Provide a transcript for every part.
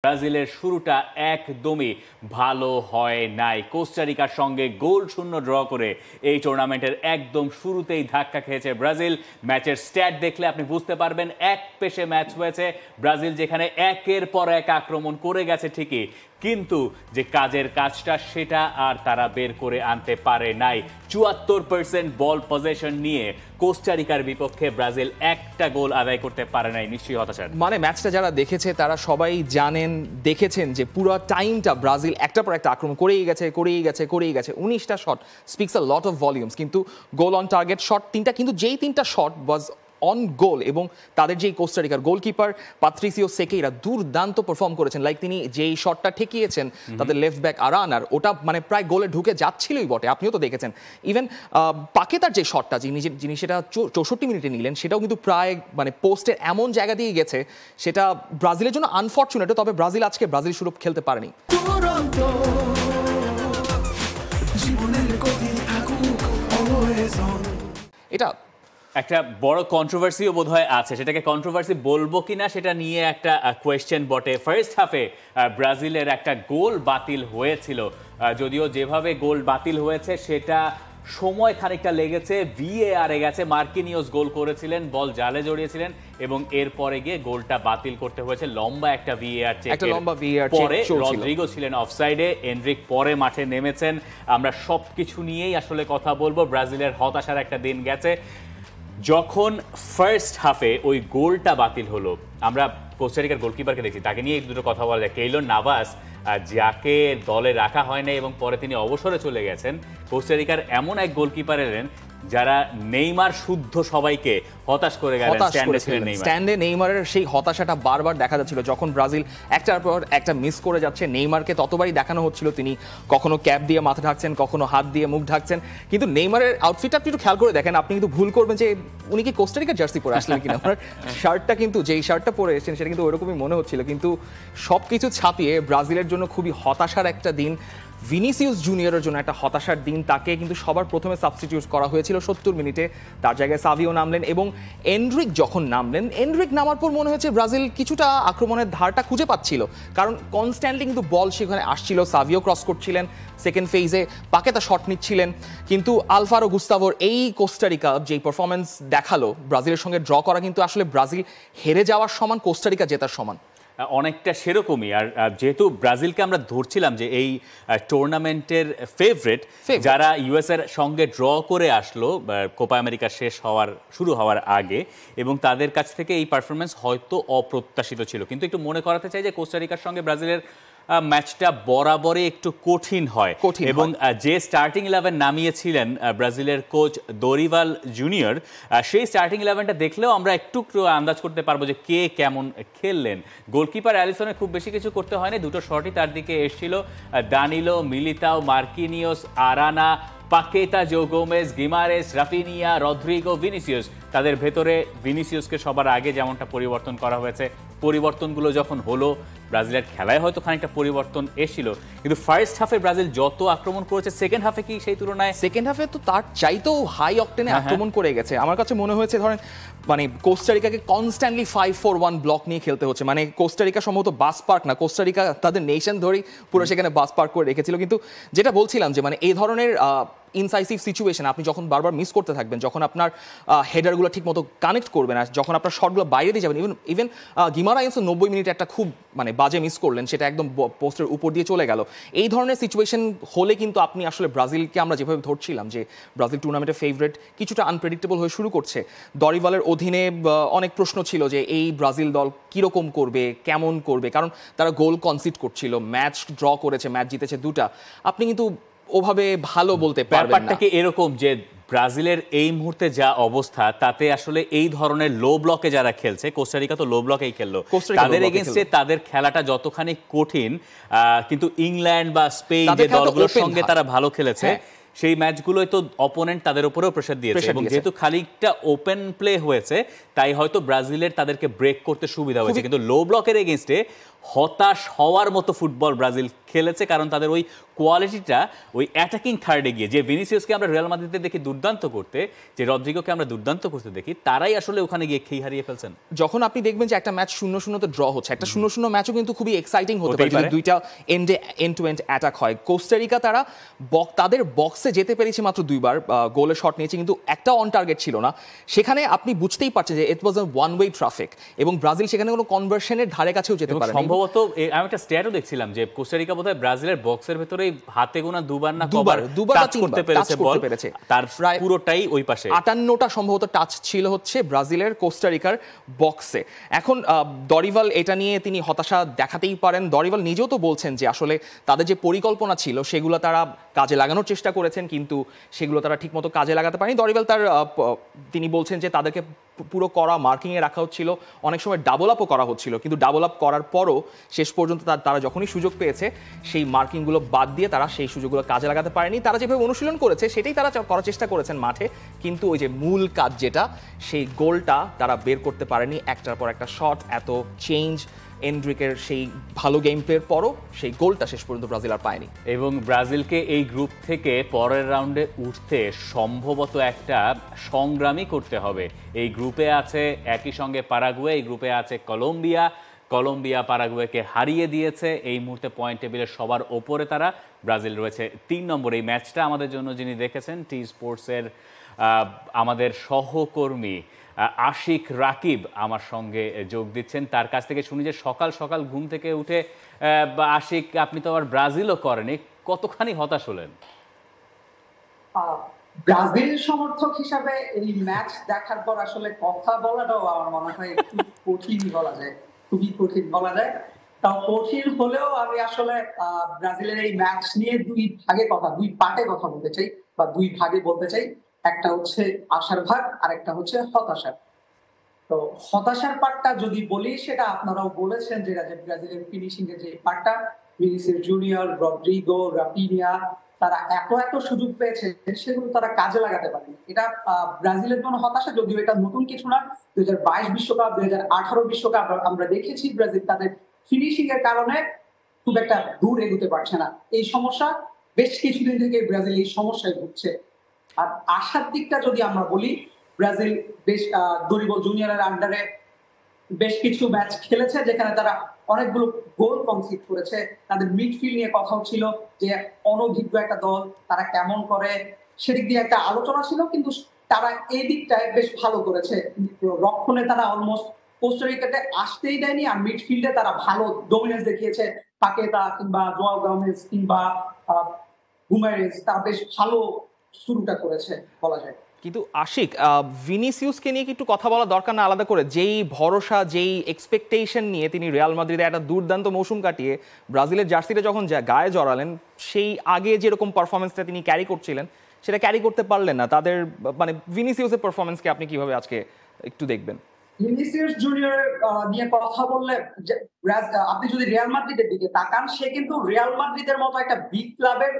ব্রাজিলের শুরুটা একদমই ভালো হয় নাই। কোস্টারিকার সঙ্গে গোল শূন্য ড্র করে এই টুর্নামেন্টের একদম শুরুতেই ধাক্কা খেয়েছে ব্রাজিল। ম্যাচের স্ট্যাট দেখলে আপনি বুঝতে পারবেন এক পেশে ম্যাচ হয়েছে। ব্রাজিল যেখানে একের পর এক আক্রমণ করে গেছে ঠিকই, কিন্তু যে কাজের কাজটা সেটা আর তারা বের করে আনতে পারে নাই। ৭৪% বল পজেশন নিয়ে কোস্টারিকার বিপক্ষে ব্রাজিল একটা গোল আদায় করতে পারে নাই। নিশ্চয়ই হতাশার। মানে ম্যাচটা যারা দেখেছে তারা সবাই জানেন, দেখেছেন যে পুরো টাইমটা ব্রাজিল একটার পর একটা আক্রমণ করেই গেছে। 19টা shot speaks a lot of volumes, কিন্তু গোল অন টার্গেট শট 3টা, কিন্তু যেই 3টা শট ওয়াজ অন গোল। এবং তাদের যেই কোস্টারিকার গোলকিপার পাত্রিসিও সেকেইরা দুর্দান্ত পারফর্ম করেছেন। লাইক তিনি যেই শটটা ঠেকিয়েছেন তাদের লেফট ব্যাক আরানার, ওটা মানে প্রায় গোলে ঢুকে যাচ্ছিলই বটে, আপনিও তো দেখেছেন। ইভেন পাকেতার যে শটটা যিনি সেটা 64 মিনিটে নিলেন, সেটাও কিন্তু প্রায় মানে পোস্টের এমন জায়গা দিয়ে গেছে, সেটা ব্রাজিলের জন্য আনফর্চুনেট। তবে ব্রাজিল আজকে ব্রাজিল শুরু খেলতে পারেনি। এটা একটা বড় কন্ট্রোভার্সিও বোধহয় আছে, সেটাকে কন্ট্রোভার্সি বলবো কিনা সেটা নিয়ে একটা কোয়েশ্চেন বটে। ফার্স্ট হাফে ব্রাজিলের একটা গোল বাতিল হয়েছিল, যদিও যেভাবে গোল বাতিল হয়েছে সেটা সময় খানিকটা লেগেছে, ভিএআর এ গেছে। মার্কিনিওস গোল করেছিলেন, বল জালে জড়িয়েছিলেন এবং এরপরে গিয়ে গোলটা বাতিল করতে হয়েছে লম্বা একটা ভিএআর চেক। পরে রদ্রিগো ছিলেন অফসাইডে, এনরিক পরে মাঠে নেমেছেন। আমরা সবকিছু নিয়েই আসলে কথা বলবো। ব্রাজিলের হতাশার একটা দিন গেছে। যখন ফার্স্ট হাফে ওই গোলটা বাতিল হলো, আমরা কোস্টারিকার গোলকিপারকে দেখছি, তাকে নিয়ে দুটো কথা বলা যায়। কেইলর নাভাস, যাকে দলে রাখা হয় না এবং পরে তিনি অবসরে চলে গেছেন, কোস্টারিকার এমন এক গোলকিপার এলেন যারা নেইমার শুদ্ধ সবাইকে হতাশ করে গেলেন। স্ট্যান্ডে নেইমারের সেই হতাশাটা বারবার দেখা যাচ্ছিল। যখন ব্রাজিল একটার পর একটা মিস করে যাচ্ছে, নেইমারকে ততবারই দেখানো হচ্ছিল তিনি কখনো ক্যাপ দিয়ে মাথা ঢাকছেন, কখনো হাত দিয়ে মুখ ঢাকছেন। কিন্তু নেইমারের আউটফিটটা আপনি একটু খেয়াল করে দেখেন, আপনি কিন্তু ভুল করবেন যে উনি কি কোস্টারিকার জার্সি পরে আসলেন কিনা। আপনার শার্টটা কিন্তু, যেই শার্টটা পরে এসেছেন সেটা কিন্তু ওরকমই মনে হচ্ছিল। কিন্তু সবকিছু ছাপিয়ে ব্রাজিলের জন্য খুবই হতাশার একটা দিন। ভিনিসিয়াস জুনিয়রের জন্য একটা হতাশার দিন। তাকে কিন্তু সবার প্রথমে সাবস্টিটিউট করা হয়েছিল 70 মিনিটে, তার জায়গায় সাভিও নামলেন এবং এনরিক যখন নামলেন, এনরিক নামার পর মনে হয়েছে ব্রাজিল কিছুটা আক্রমণের ধারটা খুঁজে পাচ্ছিল, কারণ কনস্ট্যান্টলি কিন্তু বল সেখানে আসছিল। সাভিও ক্রস করছিলেন সেকেন্ড ফেজে, পাকেতা শট নিচ্ছিলেন, কিন্তু আলভারো গুস্তাভোর এই কোস্টারিকা যেই পারফরমেন্স দেখালো, ব্রাজিলের সঙ্গে ড্র করা কিন্তু আসলে ব্রাজিল হেরে যাওয়ার সমান, কোস্টারিকা জেতার সমান, অনেকটা সেরকমই। আর যেহেতু ব্রাজিলকে আমরা ধরছিলাম যে এই টুর্নামেন্টের ফেভারিট, যারা ইউএস এর সঙ্গে ড্র করে আসলো কোপা আমেরিকা শুরু হওয়ার আগে, এবং তাদের কাছ থেকে এই পারফরমেন্স হয়তো অপ্রত্যাশিত ছিল। কিন্তু একটু মনে করাতে চাই যে কোস্টারিকার সঙ্গে ব্রাজিলের ম্যাচটা বরাবরই একটু কঠিন হয় এবং যে স্টার্টিং 11 নামিয়েছিলেন ব্রাজিলের কোচ দরিভাল জুনিয়র, সেই স্টার্টিং 11টা দেখলেও আমরা একটু আন্দাজ করতে পারবো যে কে কেমন খেললেন। গোলকিপার অ্যালিসনের খুব বেশি কিছু করতে হয়নি, দুটো শটই তার দিকে এসেছিল। Danilo, Militao, Marquinhos, Arana, Paqueta, Joe Gomez, Guimaraes, Raphinha, Rodrygo, Vinicius, তাদের ভেতরে ভিনিসিয়াসকে সবার আগে যেমনটা পরিবর্তন করা হয়েছে, পরিবর্তনগুলো যখন হলো ব্রাজিলের খেলায় হয়তো খানিকটা পরিবর্তন এসেছিল, কিন্তু ফার্স্ট হাফে ব্রাজিল যত আক্রমণ করেছে, সেকেন্ড হাফে কি সেই তুলনায়? সেকেন্ড হাফে তো তার চাইতেও হাই অক্টেনে আক্রমণ করে গেছে। আমার কাছে মনে হয়েছে ধরেন মানে কোস্টারিকাকে কনস্ট্যান্টলি 5-4-1 ব্লক নিয়ে খেলতে হচ্ছে। মানে কোস্টারিকা সম্ভবত বাস পার্ক না, কোস্টারিকা তাদের নেশন ধরেই পুরো সেখানে বাস পার্ক করে রেখেছিল। কিন্তু যেটা বলছিলাম যে মানে এই ধরনের ইনসাইসিভ সিচুয়েশন আপনি যখন বারবার মিস করতে থাকবেন, যখন আপনার হেডারগুলো ঠিক মতো কানেক্ট করবে না, যখন আপনার শটগুলো বাইরে দিয়ে যাবেন, ইভেন গিমারায়েন্সও 90 মিনিটে একটা খুব মানে বাজে মিস করলেন, সেটা একদম পোস্টের উপর দিয়ে চলে গেল। এই ধরনের সিচুয়েশন হলে কিন্তু আপনি আসলে ব্রাজিলকে আমরা যেভাবে ধরছিলাম যে ব্রাজিল টুর্নামেন্টের ফেভারিট, কিছুটা আনপ্রেডিক্টেবল হয়ে শুরু করছে। দরিভালের অধীনে অনেক প্রশ্ন ছিল যে এই ব্রাজিল দল কীরকম করবে, কেমন করবে, কারণ তারা গোল কনসিড করছিল, ম্যাচ ড্র করেছে, ম্যাচ জিতেছে 2টা। আপনি কিন্তু ওভাবে ভালো বলতে পারবেন না। ব্যাপারটা কি এরকম যে ব্রাজিলের এই মুহূর্তে যা অবস্থা, তাতে আসলে এই ধরনের লো ব্লকে যারা খেলছে, কোস্টারিকা তো লো ব্লকেই খেললো, তাদের এগেইনস্টে তাদের খেলাটা যতখানি কঠিন, কিন্তু ইংল্যান্ড বা স্পেন যে দলগুলোর সঙ্গে তারা ভালো খেলেছে, সেই ম্যাচগুলোই তো অপোনেন্ট তাদের উপরেও প্রেসার দিয়েছে, এবং যেহেতু খানিকটা ওপেন প্লে হয়েছে তাই হয়তো ব্রাজিলের তাদেরকে ব্রেক করতে সুবিধা হয়েছে। কিন্তু লো ব্লকের এগেইনস্টে হতাশ হওয়ার মতো ফুটবল ব্রাজিল খেলেছে, কারণ তাদের ওই কোয়ালিটিটা ওই অ্যাটাকিং থার্ডে গিয়ে, যে ভিনিসিয়াসকে আমরা রিয়াল মাদ্রিদে দেখি দুর্দান্ত করতে, যে রদ্রিগোকে আমরা দুর্দান্ত করতে দেখি, তারাই আসলে ওখানে গিয়ে খেই হারিয়ে ফেলছেন। যখন আপনি দেখবেন যে একটা ম্যাচ 0-0 তে ড্র হচ্ছে, একটা 0-0 ম্যাচও কিন্তু খুবই এক্সাইটিং হতে পারে যদি দুইটা এন্ড টু এন্ড অ্যাটাক হয়। কোস্টারিকা তারা তাদের বক্সে যেতে পেরেছে মাত্র 2 বার, গোলের শট নিয়েছে, কিন্তু একটা অন টার্গেট ছিল না। সেখানে আপনি বুঝতেই পারছেন যে ইট ওয়াজ আ ওয়ান ওয়ে ট্রাফিক, এবং ব্রাজিল সেখানে কোনো কনভার্সনের ধারে কাছেও যেতে পারে। সম্ভবত আমি একটা স্ট্যাটও দেখছিলাম যে কোস্টারিকা বোধহয় ব্রাজিলের বক্সের ভেতরেই হাতে গোনা 2 না দুবার টাচ করতে পেরেছে, তার পুরোটাই ওই পাশে 58টা সম্ভবত টাচ ছিল হচ্ছে ব্রাজিলের কোস্টারিকার বক্সে। এখন দরিভাল এটা নিয়ে তিনি হতাশা দেখাতেই পারেন। দরিভাল নিজেও তো বলছেন যে আসলে তাদের যে পরিকল্পনা ছিল সেগুলো তারা কাজে লাগানোর চেষ্টা করেছেন, কিন্তু সেগুলো তারা ঠিকমতো কাজে লাগাতে পারেনি। দরিভাল তিনি বলছেন যে তাদেরকে পুরো করা মার্কিংয়ে রাখা হচ্ছিল, অনেক সময় ডাবল আপও করা হচ্ছিল, কিন্তু ডাবল আপ করার পরও শেষ পর্যন্ত তারা যখনই সুযোগ পেয়েছে সেই মার্কিংগুলো বাদ দিয়ে তারা সেই সুযোগগুলো কাজে লাগাতে পারেনি। তারা যেভাবে অনুশীলন করেছে সেটাই তারা করার চেষ্টা করেছেন মাঠে, কিন্তু ওই যে মূল কাজ যেটা, সেই গোলটা তারা বের করতে পারেনি। একটার পর একটা শট, এত চেঞ্জ, এন্ড্রিকের সেই ভালো গেম প্লের পরও সেই গোলটা শেষ পর্যন্ত ব্রাজিল আর পায়নি। এবং ব্রাজিলকে এই গ্রুপ থেকে পরের রাউন্ডে উঠতে সম্ভবত একটা সংগ্রামই করতে হবে। এই গ্রুপে আছে একই সঙ্গে পারাগুয়ে, এই গ্রুপে আছে কলম্বিয়া পারাগুয়েকে হারিয়ে দিয়েছে। এই মুহূর্তে পয়েন্ট টেবিলের সবার ওপরে তারা, ব্রাজিল রয়েছে 3 নম্বরে। এই ম্যাচটা আমাদের জন্য যিনি দেখেছেন, টি স্পোর্টসের আমাদের সহকর্মী আশিক রাকিব আমার সঙ্গে যোগ দিচ্ছেন। তার কাছ থেকে শুনি যে সকাল সকাল ঘুম থেকে উঠে, আশিক আপনি তো আবার ব্রাজিলও করেনি, কতখানি হতাশ হলেন? ব্রাজিল সমর্থক হিসাবে এই ম্যাচ দেখার পর আসলে কথা বলাটাও আমার মনে হয় একটু কঠিন বলা যায়, খুবই কঠিন বলা যায়। তাও কঠিন হলেও আমি আসলে ব্রাজিলের এই ম্যাচ নিয়ে দুই পার্টে কথা বলতে চাই, বা 2 ভাগে বলতে চাই। একটা হচ্ছে আশার ভাগ আর একটা হচ্ছে হতাশার। তো হতাশার পার্টটা যদি বলি, সেটা আপনারাও বলেছেন যে ব্রাজিলের ফিনিশিং এর যে পার্টটা, ভিনিসিয়াস জুনিয়র, রদ্রিগো, রাফিনিয়া, তারা এত সুযোগ পেয়েছে, সেগুলো তারা কাজে লাগাতে পারেনি। এটা ব্রাজিলের জন্য হতাশা, যদিও এটা নতুন কিছু না। 2022 বিশ্বকাপ, 2018 বিশ্বকাপ আমরা দেখেছি ব্রাজিল তাদের ফিনিশিং এর কারণে খুব একটা দূর এগোতে পারছে না। এই সমস্যা বেশ কিছুদিন থেকে ব্রাজিল এই সমস্যায় ভুগছে। আর আশার দিকটা যদি আমরা বলি, ব্রাজিল বেশ দরিবল জুনিয়রের আন্ডারে বেশ কিছু ম্যাচ খেলেছে যেখানে তারা অনেকগুলো গোল কনসিড করেছে। তাদের মিডফিল্ড নিয়ে কথা ছিল যে অনভিজ্ঞ একটা দল, তারা কেমন করে, সেদিক দিয়ে একটা আলোচনা ছিল, কিন্তু তারা এই দিকটায় বেশ ভালো করেছে। রক্ষণে তারা অলমোস্ট কোস্টারিকাতে আসতেই দেয়নি, আর মিডফিল্ডে তারা ভালো ডমিনেন্স দেখিয়েছে। পাকেতা কিংবা জোয়াও গোমেজ কিংবা গুমেরেজ, তারা বেশ ভালো শুরুটা করেছে বলা যায়। কিন্তু আশিক, ভিনিসিয়াসকে নিয়ে কি একটু কথা বলা দরকার না আলাদা করে? যেই ভরসা, যেই এক্সপেকটেশন নিয়ে তিনি রিয়াল মাদ্রিদে একটা দুর্দান্ত মৌসুম কাটিয়ে ব্রাজিলের জার্সিটা যখন গায়ে জড়ালেন, সেই আগে যেরকম পারফরমেন্সটা তিনি ক্যারি করছিলেন সেটা ক্যারি করতে পারলেন না। তাদের মানে ভিনিসিয়াসের পারফরমেন্সকে আপনি কিভাবে আজকে একটু দেখবেন? ভিনিসিয়াস জুনিয়র নিয়ে কথা বললে, আপনি যদি রিয়াল মাদ্রিদের দিকে তাকান, সে কিন্তু রিয়াল মাদ্রিদের মতো একটা বিগ ক্লাবের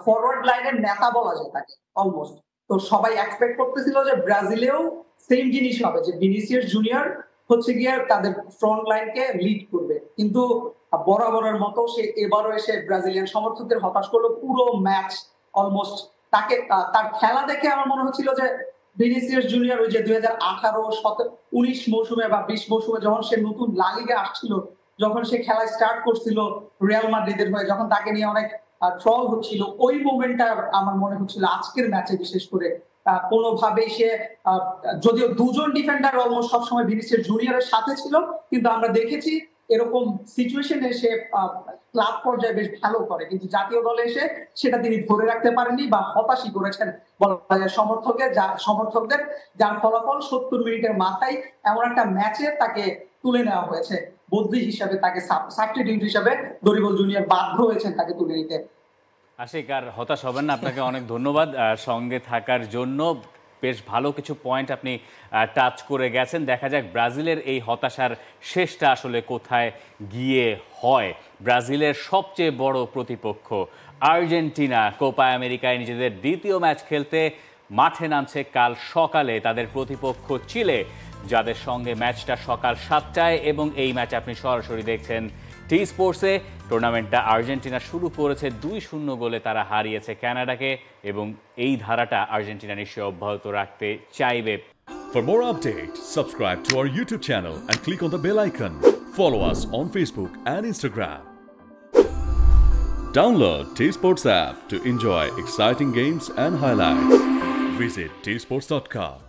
ফরওয়ার্ড লাইনের নেতা বলা যায় তাকে অলমোস্ট। তো সবাই এক্সপেক্ট করতেছিল যে ব্রাজিলেও সেম জিনিস হবে, যে ভিনিসিয়াস জুনিয়র হচ্ছে গিয়ে তাদের ফ্রন্ট লাইনকে লিড করবে। কিন্তু বরাবরের মতো সে এবারও এসে ব্রাজিলিয়ান সমর্থকদের হতাশ করলো পুরো ম্যাচ অলমোস্ট। তার খেলা দেখে আমার মনে হচ্ছিল যে ভিনিসিয়াস জুনিয়র ওই যে 2018-19 মৌসুমে বা 20 মৌসুমে যখন সে নতুন লা লিগে আসছিল, যখন সে খেলা স্টার্ট করছিল রিয়াল মাদ্রিদের হয়ে, যখন তাকে নিয়ে অনেক ট্রল হচ্ছিল, ওই মোমেন্টটা আমার মনে হচ্ছিল আজকের ম্যাচে বিশেষ করে। কোনোভাবেই সে, যদিও 2 জন ডিফেন্ডার অলমোস্ট সবসময় ভিনিসিয়াস জুনিয়রের সাথে ছিল, কিন্তু আমরা দেখেছি এরকম সিচুয়েশনে সে ক্লাব পর্যায়ে বেশ ভালো করে, কিন্তু জাতীয় দলে এসে সেটা তিনি ধরে রাখতে পারেননি বা হতাশই করেছেন সমর্থকদের, যার ফলাফল 70 মিনিটের মাথায় এমন একটা ম্যাচে তাকে তুলে নেওয়া হয়েছে বদলি হিসাবে, তাকে সাবস্টিটিউট হিসাবে দরিবল জুনিয়র বাধ্য হয়েছেন তাকে তুলে নিতে। আশিক, আর হতাশ হবেন না, আপনাকে অনেক ধন্যবাদ সঙ্গে থাকার জন্য। বেশ ভালো কিছু পয়েন্ট আপনি টাচ করে গেছেন। দেখা যাক ব্রাজিলের এই হতাশার শেষটা আসলে কোথায় গিয়ে হয়। ব্রাজিলের সবচেয়ে বড় প্রতিপক্ষ আর্জেন্টিনা কোপা আমেরিকায় নিজেদের দ্বিতীয় ম্যাচ খেলতে মাঠে নামছে কাল সকালে। তাদের প্রতিপক্ষ চিলে, যাদের সঙ্গে ম্যাচটা সকাল 7টায়, এবং এই ম্যাচ আপনি সরাসরি দেখছেন টি স্পোর্টসে টুর্নামেন্টটা আর্জেন্টিনা শুরু করেছে 2-0 গোলে তারা হারিয়েছে কানাডাকে এবং এই ধারাটা আর্জেন্টিনা নিশ্চয়ই অব্যাহত রাখতে চাইবে। For more updates, subscribe to our YouTube channel and click on the bell icon. Follow us on Facebook and Instagram. Download T-Sports app to enjoy exciting games and highlights. Visit tsports.com.